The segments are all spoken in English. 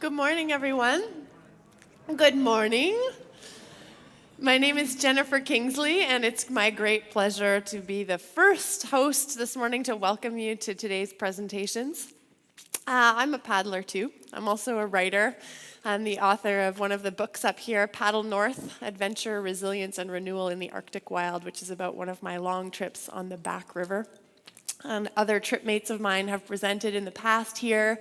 Good morning, everyone. Good morning. My name is Jennifer Kingsley, and it's my great pleasure to be the first host this morning to welcome you to today's presentations. I'm a paddler too. I'm also a writer. I'm the author of one of the books up here, Paddle North, Adventure, Resilience, and Renewal in the Arctic Wild, which is about one of my long trips on the Back River. And other tripmates of mine have presented in the past here.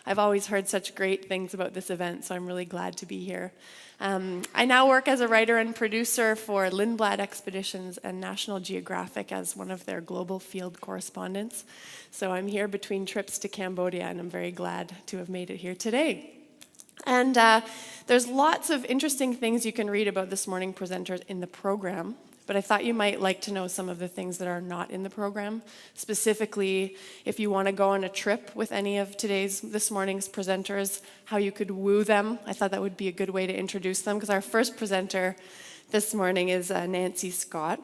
I've always heard such great things about this event, so I'm really glad to be here. I now work as a writer and producer for Lindblad Expeditions and National Geographic as one of their global field correspondents. So I'm here between trips to Cambodia, and I'm very glad to have made it here today. And there's lots of interesting things you can read about this morning's presenters in the program, but I thought you might like to know some of the things that are not in the program. Specifically, if you want to go on a trip with any of this morning's presenters, how you could woo them. I thought that would be a good way to introduce them, because our first presenter this morning is Nancy Scott,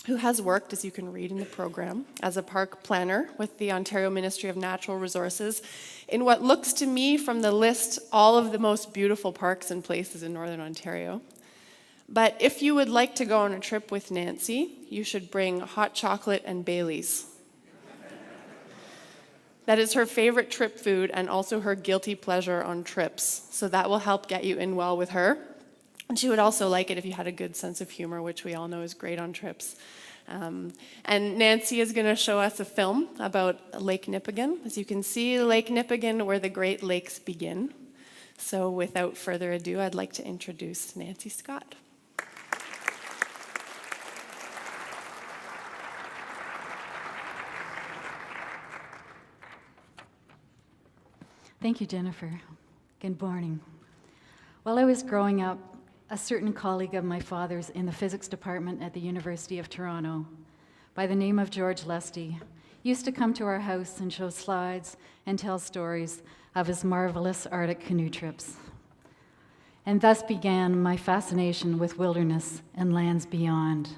who has worked, as you can read in the program, as a park planner with the Ontario Ministry of Natural Resources in what looks to me from the list all of the most beautiful parks and places in Northern Ontario. But if you would like to go on a trip with Nancy, you should bring hot chocolate and Baileys. That is her favorite trip food and also her guilty pleasure on trips. So that will help get you in well with her. And she would also like it if you had a good sense of humor, which we all know is great on trips. And Nancy is going to show us a film about Lake Nipigon. As you can see, Lake Nipigon, where the Great Lakes begin. So without further ado, I'd like to introduce Nancy Scott. Thank you, Jennifer. Good morning. While I was growing up, a certain colleague of my father's in the physics department at the University of Toronto, by the name of George Lusty, used to come to our house and show slides and tell stories of his marvelous Arctic canoe trips. And thus began my fascination with wilderness and lands beyond.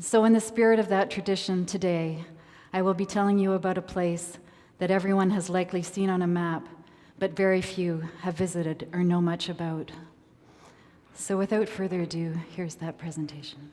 So in the spirit of that tradition today, I will be telling you about a place that everyone has likely seen on a map, but very few have visited or know much about. So without further ado, here's that presentation.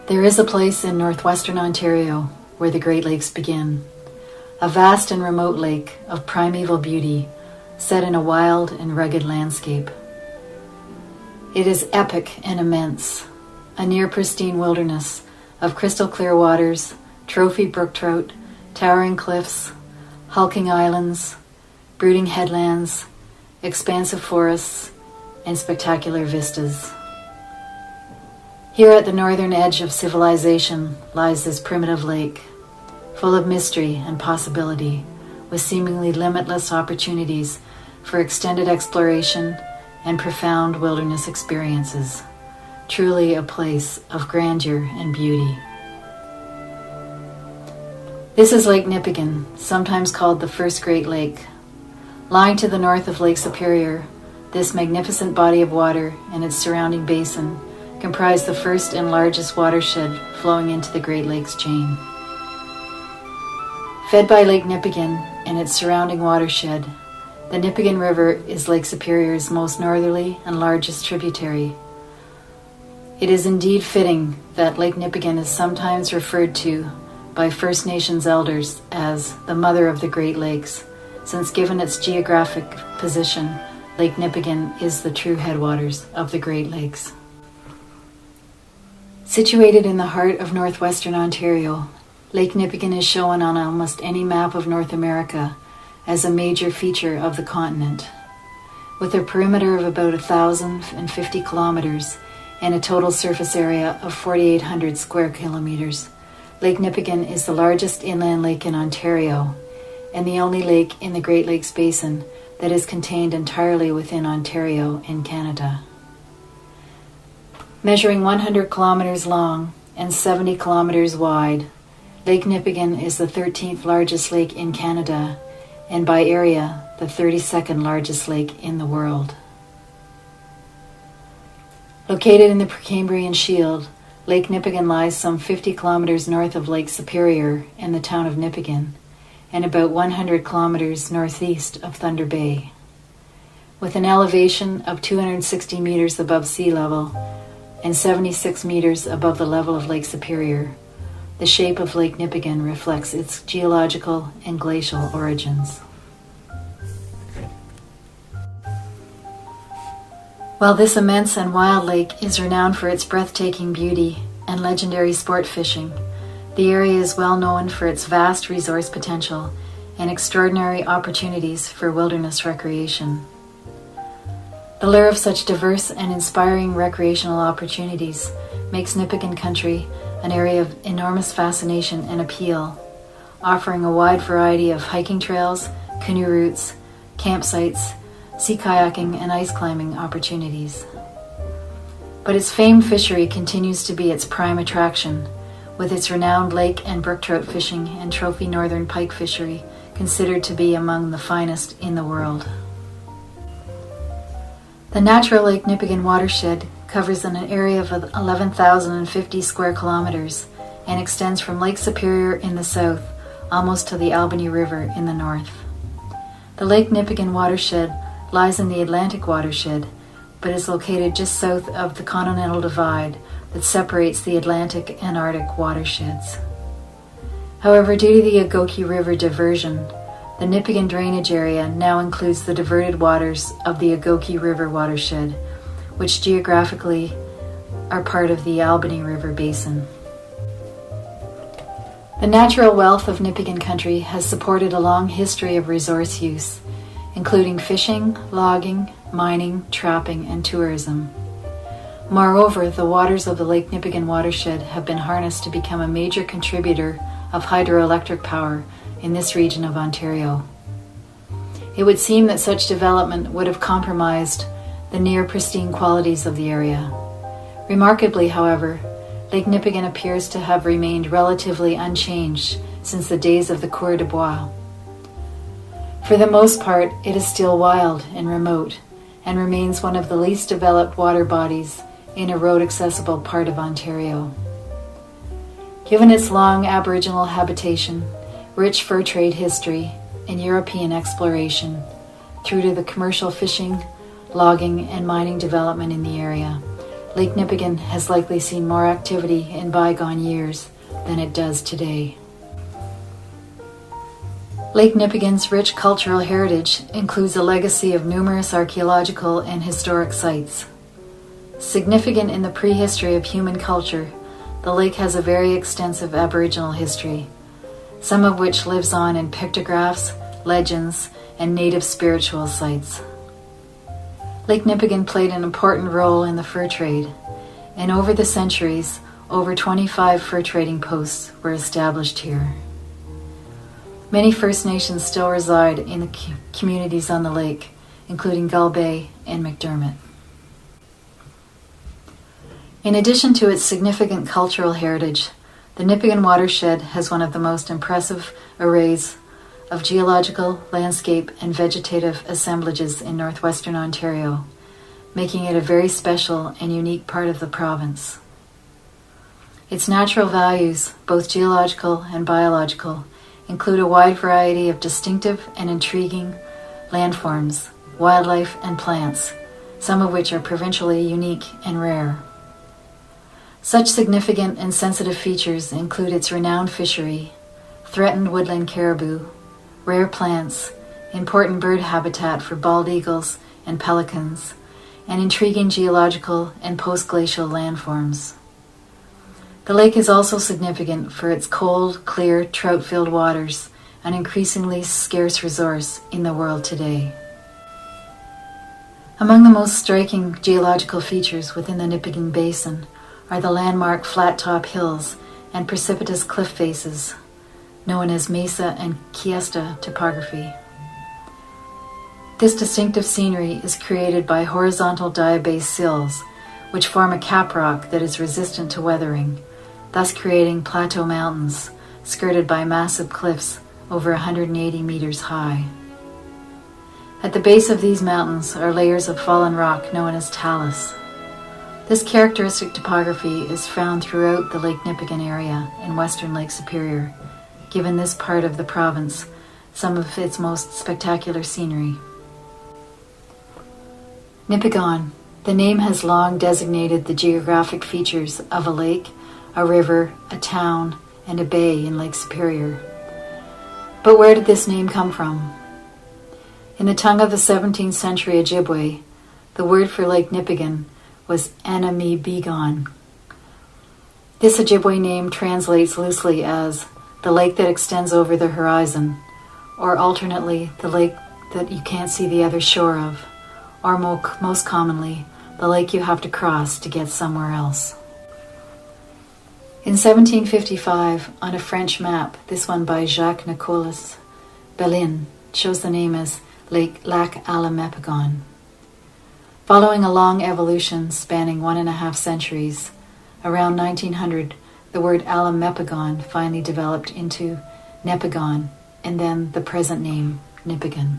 There is a place in northwestern Ontario where the Great Lakes begin, a vast and remote lake of primeval beauty set in a wild and rugged landscape. It is epic and immense, a near-pristine wilderness of crystal clear waters, trophy brook trout, towering cliffs, hulking islands, brooding headlands, expansive forests, and spectacular vistas. Here at the northern edge of civilization lies this primitive lake, full of mystery and possibility, with seemingly limitless opportunities for extended exploration and profound wilderness experiences. Truly a place of grandeur and beauty. This is Lake Nipigon, sometimes called the First Great Lake. Lying to the north of Lake Superior, this magnificent body of water and its surrounding basin comprise the first and largest watershed flowing into the Great Lakes chain. Fed by Lake Nipigon and its surrounding watershed, the Nipigon River is Lake Superior's most northerly and largest tributary. It is indeed fitting that Lake Nipigon is sometimes referred to by First Nations elders as the Mother of the Great Lakes, since given its geographic position, Lake Nipigon is the true headwaters of the Great Lakes. Situated in the heart of northwestern Ontario, Lake Nipigon is shown on almost any map of North America as a major feature of the continent. With a perimeter of about 1,050 kilometers and a total surface area of 4,800 square kilometers, Lake Nipigon is the largest inland lake in Ontario and the only lake in the Great Lakes Basin that is contained entirely within Ontario in Canada. Measuring 100 kilometers long and 70 kilometers wide, Lake Nipigon is the 13th largest lake in Canada, and by area, the 32nd largest lake in the world. Located in the Precambrian Shield, Lake Nipigon lies some 50 kilometers north of Lake Superior and the town of Nipigon, and about 100 kilometers northeast of Thunder Bay. With an elevation of 260 meters above sea level and 76 meters above the level of Lake Superior, the shape of Lake Nipigon reflects its geological and glacial origins. While this immense and wild lake is renowned for its breathtaking beauty and legendary sport fishing, the area is well known for its vast resource potential and extraordinary opportunities for wilderness recreation. The lure of such diverse and inspiring recreational opportunities makes Nipigon country an area of enormous fascination and appeal, offering a wide variety of hiking trails, canoe routes, campsites, sea kayaking, and ice climbing opportunities. But its famed fishery continues to be its prime attraction, with its renowned lake and brook trout fishing and trophy northern pike fishery considered to be among the finest in the world. The natural Lake Nipigon watershed covers an area of 11,050 square kilometers and extends from Lake Superior in the south almost to the Albany River in the north. The Lake Nipigon watershed lies in the Atlantic watershed, but is located just south of the Continental Divide that separates the Atlantic and Arctic watersheds. However, due to the Agoki River diversion, the Nipigon drainage area now includes the diverted waters of the Agoki River watershed, which geographically are part of the Albany River basin. The natural wealth of Nipigon country has supported a long history of resource use, including fishing, logging, mining, trapping, and tourism. Moreover, the waters of the Lake Nipigon watershed have been harnessed to become a major contributor of hydroelectric power in this region of Ontario. It would seem that such development would have compromised the near pristine qualities of the area. Remarkably, however, Lake Nipigon appears to have remained relatively unchanged since the days of the Cour de Bois. For the most part, it is still wild and remote, and remains one of the least developed water bodies in a road-accessible part of Ontario. Given its long Aboriginal habitation, rich fur trade history, and European exploration, through to the commercial fishing, logging, and mining development in the area, Lake Nipigon has likely seen more activity in bygone years than it does today. Lake Nipigon's rich cultural heritage includes a legacy of numerous archaeological and historic sites. Significant in the prehistory of human culture, the lake has a very extensive Aboriginal history, some of which lives on in pictographs, legends, and native spiritual sites. Lake Nipigon played an important role in the fur trade, and over the centuries, over 25 fur trading posts were established here. Many First Nations still reside in the communities on the lake, including Gull Bay and McDermott. In addition to its significant cultural heritage, the Nipigon watershed has one of the most impressive arrays of geological, landscape, and vegetative assemblages in northwestern Ontario, making it a very special and unique part of the province. Its natural values, both geological and biological, include a wide variety of distinctive and intriguing landforms, wildlife, and plants, some of which are provincially unique and rare. Such significant and sensitive features include its renowned fishery, threatened woodland caribou, rare plants, important bird habitat for bald eagles and pelicans, and intriguing geological and post-glacial landforms. The lake is also significant for its cold, clear, trout-filled waters, an increasingly scarce resource in the world today. Among the most striking geological features within the Nipigon Basin are the landmark flat-top hills and precipitous cliff faces, known as mesa and cuesta topography. This distinctive scenery is created by horizontal diabase sills, which form a caprock that is resistant to weathering, thus creating plateau mountains, skirted by massive cliffs over 180 meters high. At the base of these mountains are layers of fallen rock known as talus. This characteristic topography is found throughout the Lake Nipigon area in western Lake Superior, giving this part of the province some of its most spectacular scenery. Nipigon. The name has long designated the geographic features of a lake, a river, a town, and a bay in Lake Superior. But where did this name come from? In the tongue of the 17th century Ojibwe, the word for Lake Nipigon was Anami-Bigon. This Ojibwe name translates loosely as the lake that extends over the horizon, or alternately, the lake that you can't see the other shore of, or most commonly, the lake you have to cross to get somewhere else. In 1755, on a French map, this one by Jacques Nicolas Bellin, shows the name as Lac Alamepigon. Following a long evolution spanning 1.5 centuries, around 1900, the word Alamepigon finally developed into Nepigon, and then the present name, Nipigon.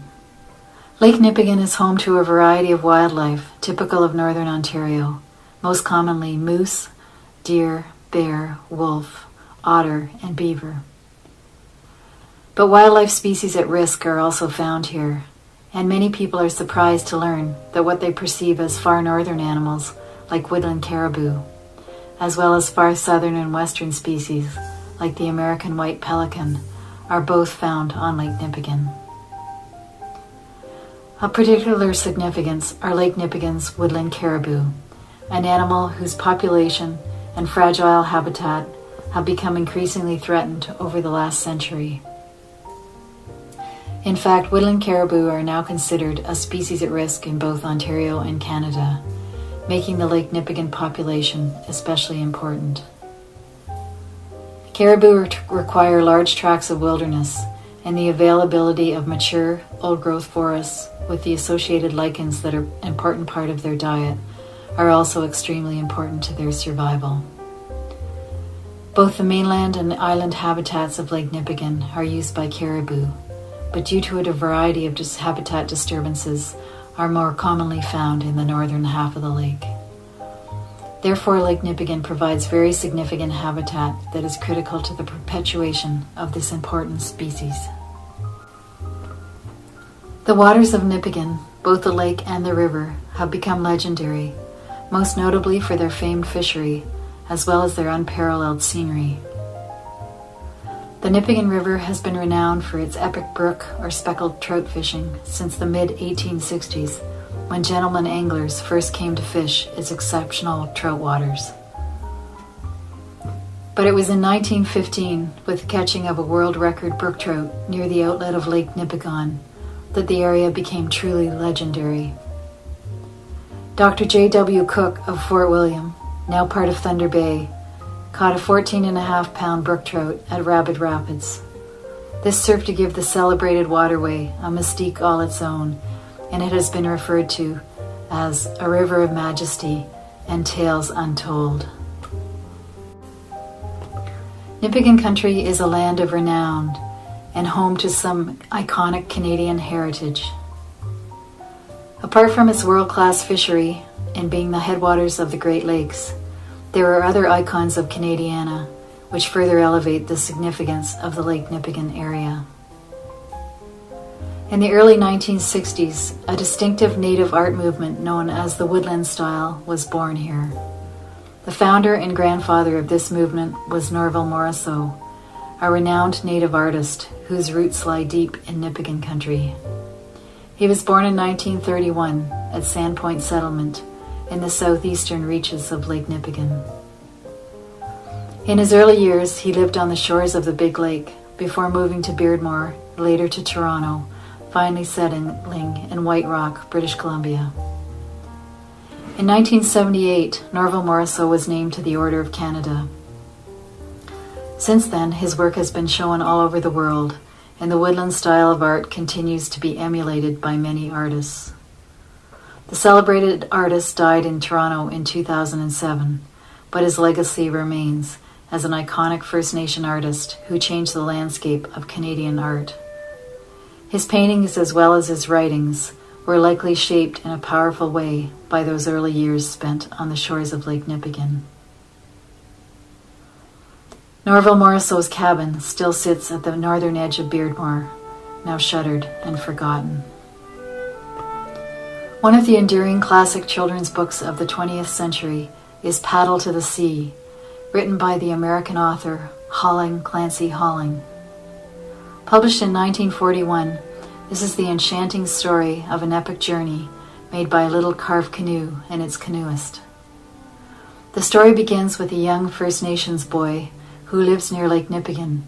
Lake Nipigon is home to a variety of wildlife typical of northern Ontario, most commonly moose, deer, bear, wolf, otter, and beaver. But wildlife species at risk are also found here, and many people are surprised to learn that what they perceive as far northern animals, like woodland caribou, as well as far southern and western species, like the American white pelican, are both found on Lake Nipigon. Of particular significance are Lake Nipigon's woodland caribou, an animal whose population and fragile habitat have become increasingly threatened over the last century. In fact, woodland caribou are now considered a species at risk in both Ontario and Canada, making the Lake Nipigon population especially important. Caribou require large tracts of wilderness, and the availability of mature, old-growth forests with the associated lichens that are an important part of their diet are also extremely important to their survival. Both the mainland and island habitats of Lake Nipigon are used by caribou, but due to a variety of habitat disturbances are more commonly found in the northern half of the lake. Therefore, Lake Nipigon provides very significant habitat that is critical to the perpetuation of this important species. The waters of Nipigon, both the lake and the river, have become legendary, most notably for their famed fishery, as well as their unparalleled scenery. The Nipigon River has been renowned for its epic brook or speckled trout fishing since the mid-1860s, when gentlemen anglers first came to fish its exceptional trout waters. But it was in 1915, with the catching of a world record brook trout near the outlet of Lake Nipigon, that the area became truly legendary. Dr. J.W. Cook of Fort William, now part of Thunder Bay, caught a 14.5-pound brook trout at Rapid Rapids. This served to give the celebrated waterway a mystique all its own, and it has been referred to as a river of majesty and tales untold. Nipigon country is a land of renown and home to some iconic Canadian heritage. Apart from its world-class fishery and being the headwaters of the Great Lakes, there are other icons of Canadiana which further elevate the significance of the Lake Nipigon area. In the early 1960s, a distinctive native art movement known as the Woodland style was born here. The founder and grandfather of this movement was Norval Morrisseau, a renowned native artist whose roots lie deep in Nipigon country. He was born in 1931 at Sandpoint Settlement in the southeastern reaches of Lake Nipigon. In his early years, he lived on the shores of the Big Lake before moving to Beardmore, later to Toronto, finally settling in White Rock, British Columbia. In 1978, Norval Morrisseau was named to the Order of Canada. Since then, his work has been shown all over the world, and the woodland style of art continues to be emulated by many artists. The celebrated artist died in Toronto in 2007, but his legacy remains, as an iconic First Nation artist who changed the landscape of Canadian art. His paintings, as well as his writings, were likely shaped in a powerful way by those early years spent on the shores of Lake Nipigon. Norval Morrisseau's cabin still sits at the northern edge of Beardmore, now shuttered and forgotten. One of the enduring classic children's books of the 20th century is Paddle to the Sea, written by the American author Clancy Holling. Published in 1941, this is the enchanting story of an epic journey made by a little carved canoe and its canoeist. The story begins with a young First Nations boy who lives near Lake Nipigon,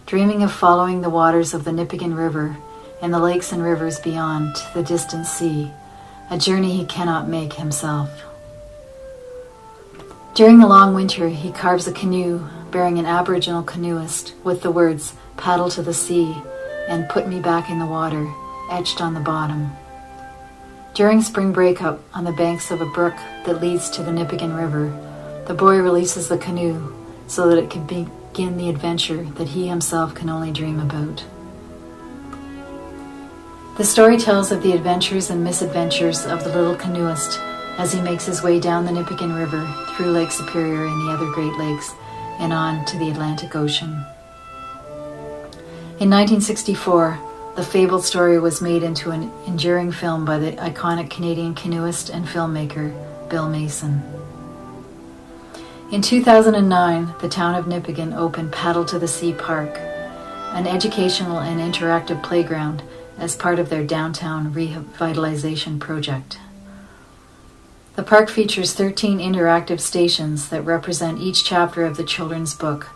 dreaming of following the waters of the Nipigon River and the lakes and rivers beyond to the distant sea, a journey he cannot make himself. During the long winter, he carves a canoe bearing an Aboriginal canoeist with the words, "Paddle to the sea," and "Put me back in the water," etched on the bottom. During spring breakup on the banks of a brook that leads to the Nipigon River, the boy releases the canoe so that it can begin the adventure that he himself can only dream about. The story tells of the adventures and misadventures of the little canoeist as he makes his way down the Nipigon River through Lake Superior and the other Great Lakes and on to the Atlantic Ocean. In 1964, the fabled story was made into an enduring film by the iconic Canadian canoeist and filmmaker Bill Mason. In 2009, the town of Nipigon opened Paddle to the Sea Park, an educational and interactive playground as part of their downtown revitalization project. The park features 13 interactive stations that represent each chapter of the children's book,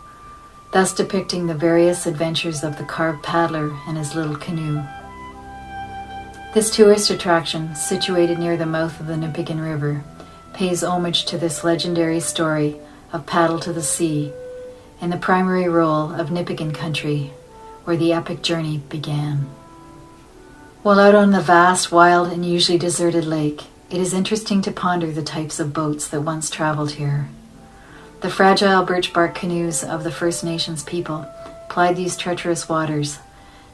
thus depicting the various adventures of the carved paddler and his little canoe. This tourist attraction, situated near the mouth of the Nipigon River, pays homage to this legendary story of Paddle to the Sea and the primary role of Nipigon country, where the epic journey began. While out on the vast, wild, and usually deserted lake, it is interesting to ponder the types of boats that once traveled here. The fragile birch bark canoes of the First Nations people plied these treacherous waters,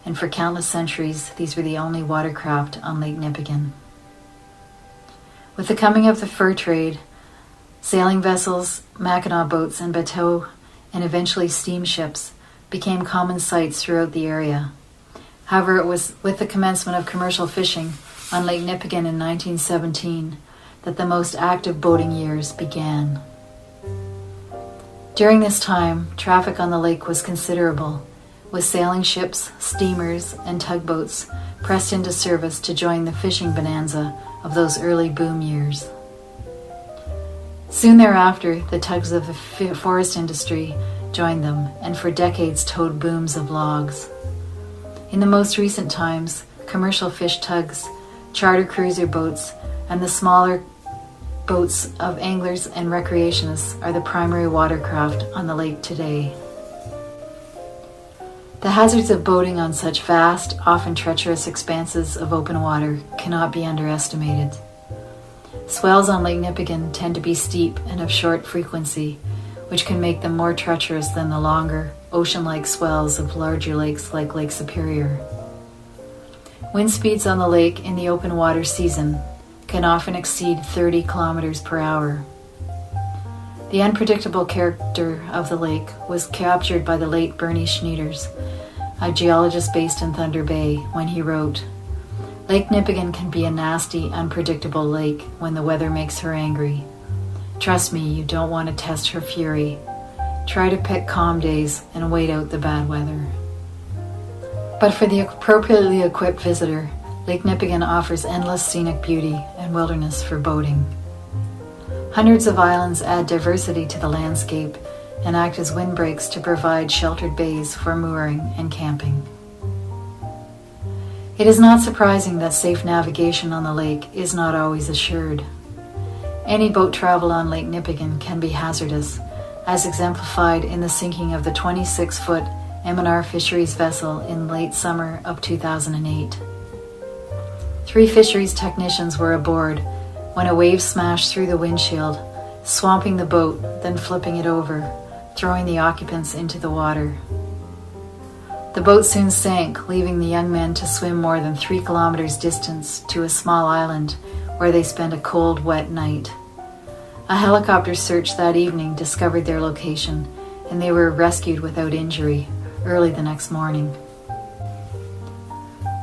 and for countless centuries, these were the only watercraft on Lake Nipigon. With the coming of the fur trade, sailing vessels, Mackinaw boats, and bateaux, and eventually steamships became common sights throughout the area. However, it was with the commencement of commercial fishing on Lake Nipigon in 1917 that the most active boating years began. During this time, traffic on the lake was considerable, with sailing ships, steamers, and tugboats pressed into service to join the fishing bonanza of those early boom years. Soon thereafter, the tugs of the forest industry joined them, and for decades towed booms of logs. In the most recent times, commercial fish tugs, charter cruiser boats, and the smaller boats of anglers and recreationists are the primary watercraft on the lake today. The hazards of boating on such vast, often treacherous expanses of open water cannot be underestimated. Swells on Lake Nipigon tend to be steep and of short frequency, which can make them more treacherous than the longer, ocean-like swells of larger lakes like Lake Superior. Wind speeds on the lake in the open water season can often exceed 30 kilometers per hour. The unpredictable character of the lake was captured by the late Bernie Schneiders, a geologist based in Thunder Bay, when he wrote, "Lake Nipigon can be a nasty, unpredictable lake when the weather makes her angry. Trust me, you don't want to test her fury. Try to pick calm days and wait out the bad weather." But for the appropriately equipped visitor, Lake Nipigon offers endless scenic beauty and wilderness for boating. Hundreds of islands add diversity to the landscape and act as windbreaks to provide sheltered bays for mooring and camping. It is not surprising that safe navigation on the lake is not always assured. Any boat travel on Lake Nipigon can be hazardous, as exemplified in the sinking of the 26-foot M&R Fisheries vessel in late summer of 2008. 3 fisheries technicians were aboard when a wave smashed through the windshield, swamping the boat, then flipping it over, throwing the occupants into the water. The boat soon sank, leaving the young men to swim more than 3 kilometers distance to a small island where they spent a cold, wet night. A helicopter search that evening discovered their location, and they were rescued without injury early the next morning.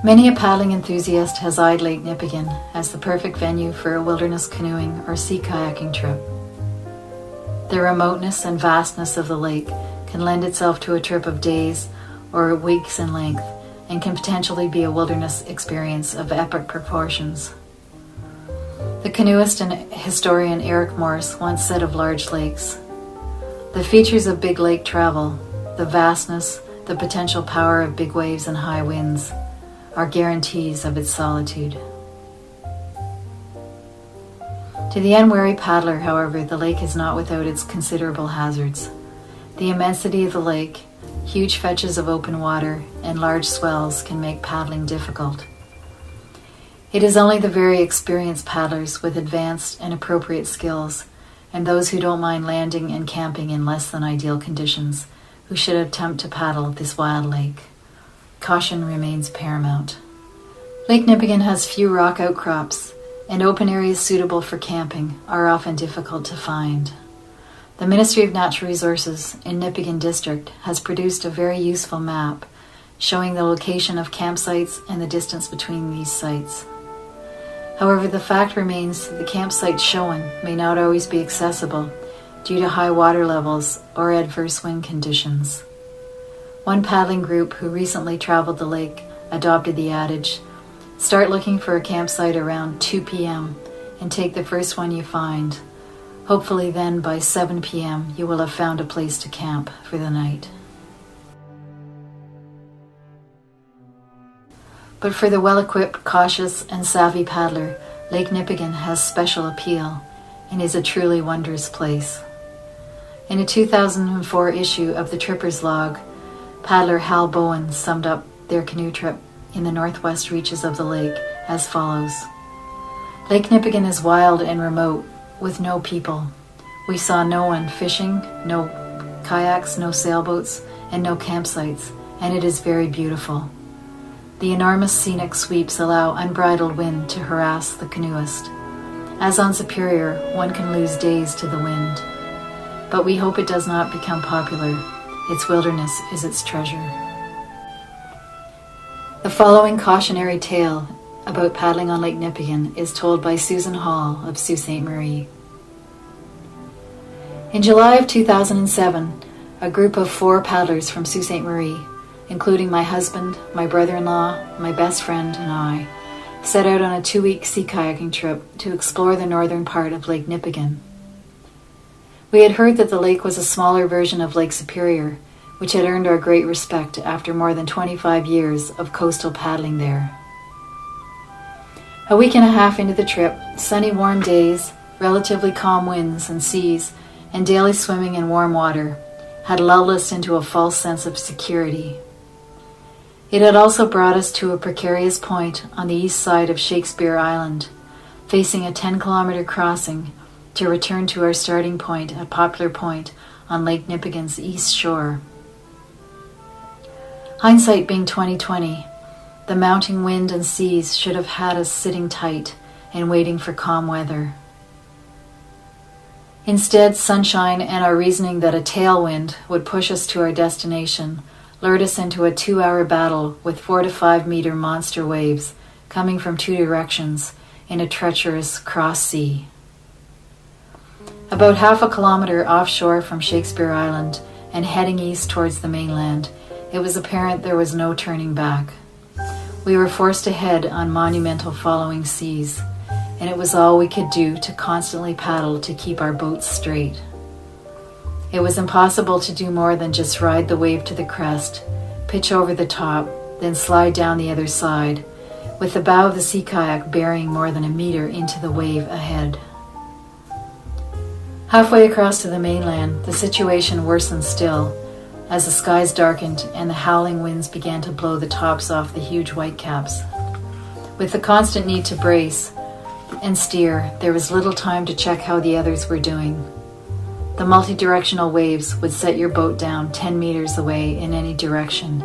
Many a paddling enthusiast has eyed Lake Nipigon as the perfect venue for a wilderness canoeing or sea kayaking trip. The remoteness and vastness of the lake can lend itself to a trip of days or weeks in length, and can potentially be a wilderness experience of epic proportions. The canoeist and historian Eric Morse once said of large lakes, "The features of big lake travel, the vastness, the potential power of big waves and high winds, are guarantees of its solitude." To the unwary paddler, however, the lake is not without its considerable hazards. The immensity of the lake, huge fetches of open water, and large swells can make paddling difficult. It is only the very experienced paddlers with advanced and appropriate skills, and those who don't mind landing and camping in less than ideal conditions, who should attempt to paddle this wild lake. Caution remains paramount. Lake Nipigon has few rock outcrops, and open areas suitable for camping are often difficult to find. The Ministry of Natural Resources in Nipigon District has produced a very useful map showing the location of campsites and the distance between these sites. However, the fact remains that the campsites shown may not always be accessible due to high water levels or adverse wind conditions. One paddling group who recently traveled the lake adopted the adage, "Start looking for a campsite around 2 p.m. and take the first one you find. Hopefully then by 7 p.m. you will have found a place to camp for the night." But for the well-equipped, cautious, and savvy paddler, Lake Nipigon has special appeal and is a truly wondrous place. In a 2004 issue of the Tripper's Log, paddler Hal Bowen summed up their canoe trip in the northwest reaches of the lake as follows. "Lake Nipigon is wild and remote, with no people. We saw no one fishing, no kayaks, no sailboats, and no campsites, and it is very beautiful. The enormous scenic sweeps allow unbridled wind to harass the canoeist. As on Superior, one can lose days to the wind. But we hope it does not become popular. Its wilderness is its treasure." The following cautionary tale about paddling on Lake Nipigon is told by Susan Hall of Sault Ste. Marie. In July of 2007, a group of 4 paddlers from Sault Ste. Marie, including my husband, my brother-in-law, my best friend, and I, set out on a 2-week sea kayaking trip to explore the northern part of Lake Nipigon. We had heard that the lake was a smaller version of Lake Superior, which had earned our great respect after more than 25 years of coastal paddling there. A week and a half into the trip, sunny warm days, relatively calm winds and seas, and daily swimming in warm water had lulled us into a false sense of security. It had also brought us to a precarious point on the east side of Shakespeare Island, facing a 10-kilometer crossing to return to our starting point at Poplar Point on Lake Nipigon's east shore. Hindsight being 20/20, the mounting wind and seas should have had us sitting tight and waiting for calm weather. Instead, sunshine and our reasoning that a tailwind would push us to our destination lured us into a 2-hour battle with 4 to 5 meter monster waves coming from 2 directions in a treacherous cross sea. About half a kilometer offshore from Shakespeare Island and heading east towards the mainland, it was apparent there was no turning back. We were forced ahead on monumental following seas, and it was all we could do to constantly paddle to keep our boats straight. It was impossible to do more than just ride the wave to the crest, pitch over the top, then slide down the other side, with the bow of the sea kayak burying more than a meter into the wave ahead. Halfway across to the mainland, the situation worsened still, as the skies darkened and the howling winds began to blow the tops off the huge whitecaps. With the constant need to brace and steer, there was little time to check how the others were doing. The multi-directional waves would set your boat down 10 meters away in any direction,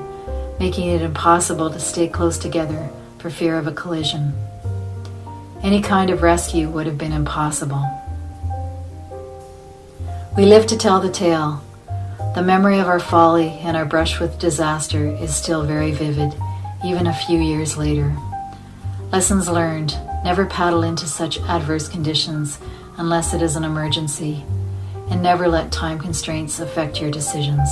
making it impossible to stay close together for fear of a collision. Any kind of rescue would have been impossible. We live to tell the tale. The memory of our folly and our brush with disaster is still very vivid, even a few years later. Lessons learned: never paddle into such adverse conditions unless it is an emergency, and never let time constraints affect your decisions.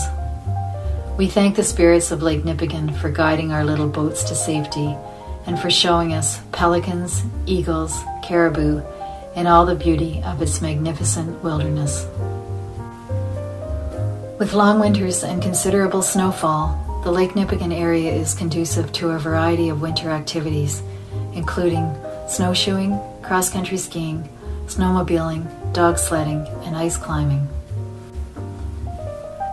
We thank the spirits of Lake Nipigon for guiding our little boats to safety and for showing us pelicans, eagles, caribou, and all the beauty of its magnificent wilderness. With long winters and considerable snowfall, the Lake Nipigon area is conducive to a variety of winter activities, including snowshoeing, cross-country skiing, snowmobiling, dog sledding, and ice climbing.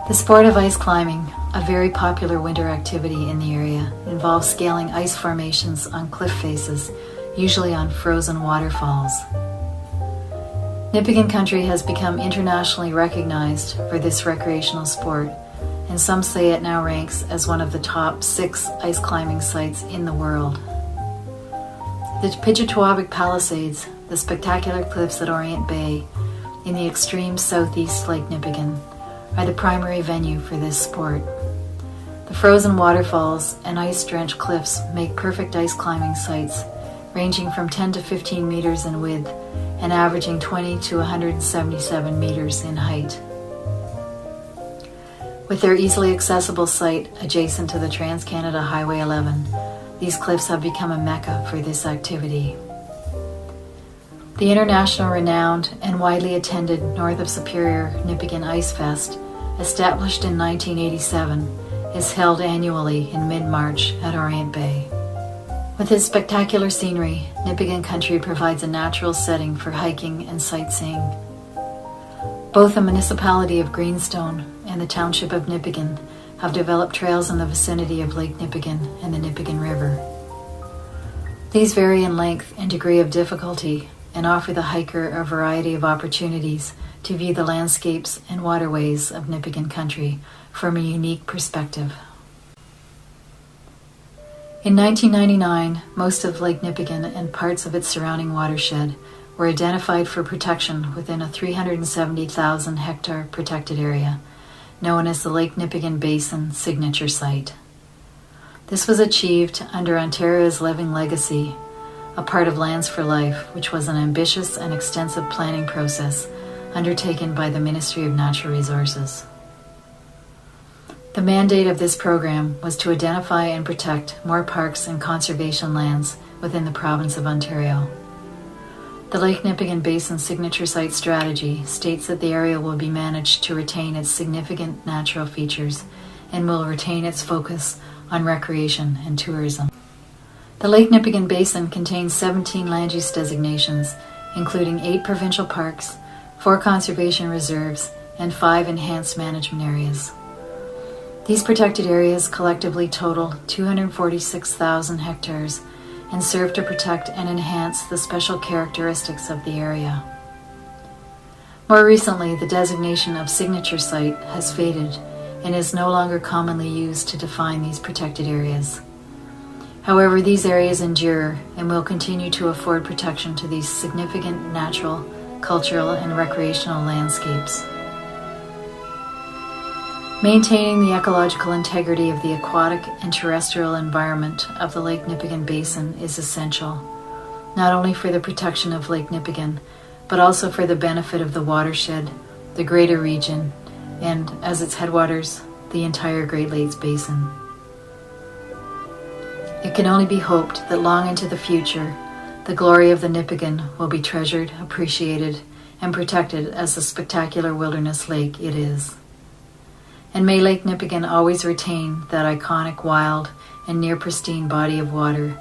The sport of ice climbing, a very popular winter activity in the area, involves scaling ice formations on cliff faces, usually on frozen waterfalls. Nipigon country has become internationally recognized for this recreational sport, and some say it now ranks as one of the top 6 ice climbing sites in the world. The Pijatuabig Palisades, the spectacular cliffs at Orient Bay, in the extreme southeast Lake Nipigon, are the primary venue for this sport. The frozen waterfalls and ice-drenched cliffs make perfect ice climbing sites, ranging from 10 to 15 meters in width and averaging 20 to 177 meters in height. With their easily accessible site adjacent to the Trans-Canada Highway 11, these cliffs have become a mecca for this activity. The international renowned and widely attended North of Superior Nipigon Ice Fest, established in 1987, is held annually in mid-March at Orient Bay. With its spectacular scenery, Nipigon country provides a natural setting for hiking and sightseeing. Both the municipality of Greenstone and the township of Nipigon have developed trails in the vicinity of Lake Nipigon and the Nipigon River. These vary in length and degree of difficulty and offer the hiker a variety of opportunities to view the landscapes and waterways of Nipigon country from a unique perspective. In 1999, most of Lake Nipigon and parts of its surrounding watershed were identified for protection within a 370,000 hectare protected area, known as the Lake Nipigon Basin Signature Site. This was achieved under Ontario's Living Legacy, a part of Lands for Life, which was an ambitious and extensive planning process undertaken by the Ministry of Natural Resources. The mandate of this program was to identify and protect more parks and conservation lands within the province of Ontario. The Lake Nipigon Basin Signature Site strategy states that the area will be managed to retain its significant natural features and will retain its focus on recreation and tourism. The Lake Nipigon Basin contains 17 land use designations, including 8 provincial parks, 4 conservation reserves, and 5 enhanced management areas. These protected areas collectively total 246,000 hectares and serve to protect and enhance the special characteristics of the area. More recently, the designation of signature site has faded and is no longer commonly used to define these protected areas. However, these areas endure and will continue to afford protection to these significant natural, cultural, and recreational landscapes. Maintaining the ecological integrity of the aquatic and terrestrial environment of the Lake Nipigon Basin is essential, not only for the protection of Lake Nipigon, but also for the benefit of the watershed, the greater region, and, as its headwaters, the entire Great Lakes Basin. It can only be hoped that long into the future, the glory of the Nipigon will be treasured, appreciated, and protected as the spectacular wilderness lake it is. And may Lake Nipigon always retain that iconic wild and near pristine body of water,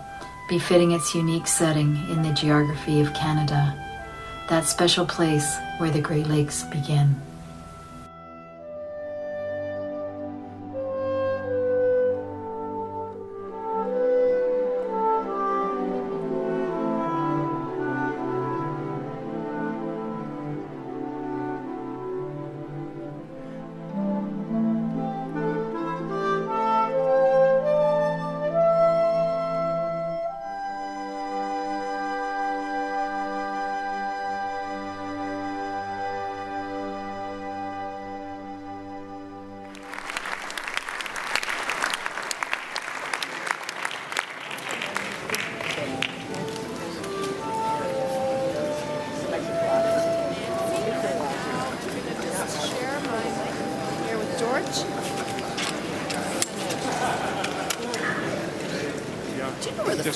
befitting its unique setting in the geography of Canada, that special place where the Great Lakes begin.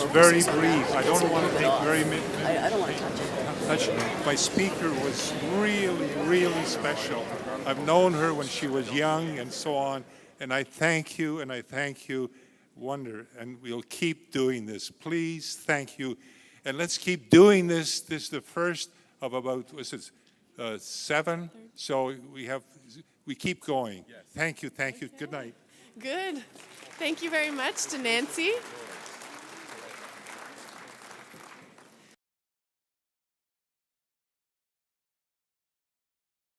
very brief. I don't want to take very many. I don't want to touch it. My speaker was really, really special. I've known her when she was young and so on, and I thank you, Wonder, and we'll keep doing this. Please, thank you, and let's keep doing this. This is the first of about, 7? So we keep going. Yes. Thank you. Good night. Good. Thank you very much to Nancy.